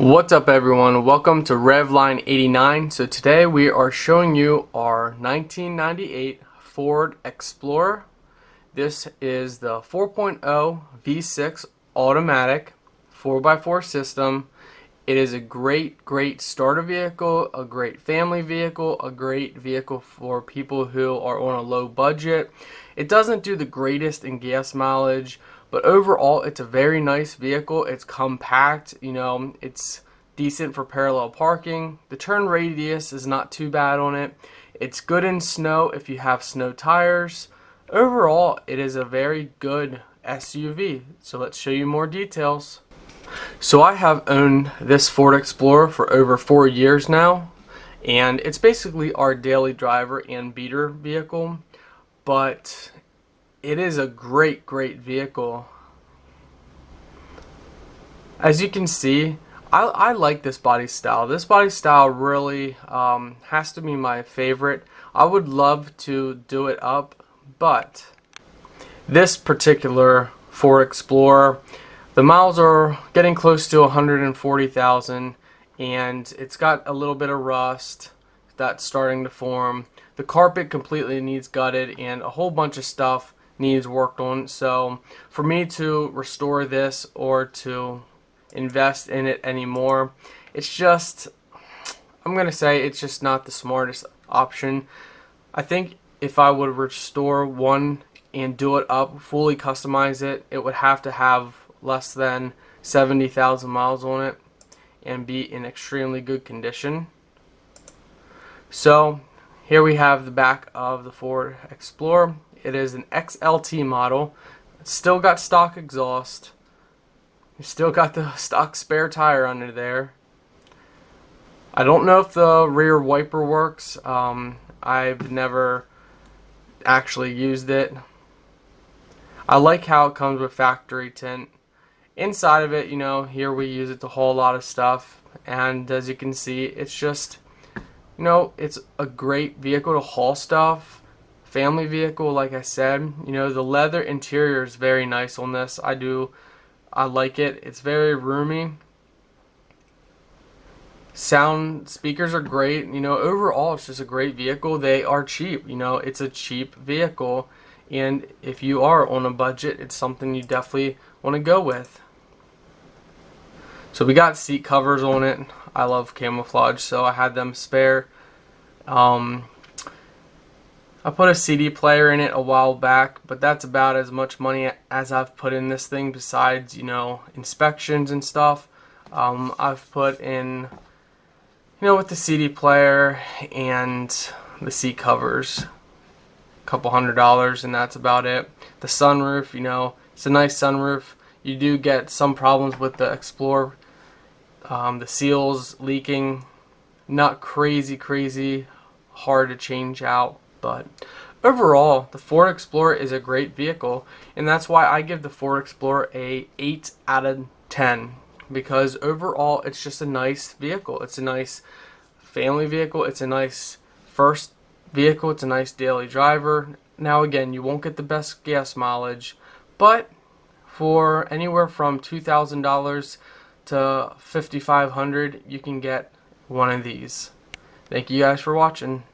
What's up everyone, welcome to Revline 89. So today we are showing you our 1998 Ford Explorer. This is the 4.0 V6 automatic 4x4 system. It is a great starter vehicle, a great family vehicle, a great vehicle for people who are on a low budget. It doesn't do the greatest in gas mileage, but overall it's a very nice vehicle. It's compact, it's decent for parallel parking. The turn radius is not too bad on it. It's good in snow if you have snow tires. Overall, it is a very good SUV. So let's show you more details. So I have owned this Ford Explorer for over 4 years now, and it's basically our daily driver and beater vehicle, but it is a great vehicle. As you can see, I like this body style. This body style really has to be my favorite. I would love to do it up, but this particular Ford Explorer, the miles are getting close to 140,000, and it's got a little bit of rust that's starting to form. The carpet completely needs gutted, and a whole bunch of stuff needs worked on. So for me to restore this or to invest in it anymore, it's just, I'm gonna say it's just not the smartest option. I think if I would restore one and do it up, fully customize it, it would have to have less than 70,000 miles on it and be in extremely good condition. So here we have the back of the Ford Explorer. It is an XLT model. It's still got stock exhaust. You still got the stock spare tire under there. I don't know if the rear wiper works. I've never actually used it. I like how it comes with factory tint. Inside of it, here we use it to haul a lot of stuff, and as you can see, it's just, it's a great vehicle to haul stuff. Family vehicle, like I said. The leather interior is very nice on this. I like it. It's very roomy. Sound speakers are great. Overall it's just a great vehicle. They are cheap. It's a cheap vehicle, and if you are on a budget, it's something you definitely want to go with. So we got seat covers on it. I love camouflage, so I had them spare. I put a CD player in it a while back, but that's about as much money as I've put in this thing besides, inspections and stuff. I've put in, with the CD player and the seat covers, a couple $100, and that's about it. The sunroof, it's a nice sunroof. You do get some problems with the Explorer. The seals leaking, not crazy hard to change out, but overall the Ford Explorer is a great vehicle, and that's why I give the Ford Explorer a 8 out of 10, because overall it's just a nice vehicle. It's a nice family vehicle. It's a nice first vehicle. It's a nice daily driver. Now again, you won't get the best gas mileage, but for anywhere from $2,000 to $5,500, you can get one of these. Thank you guys for watching.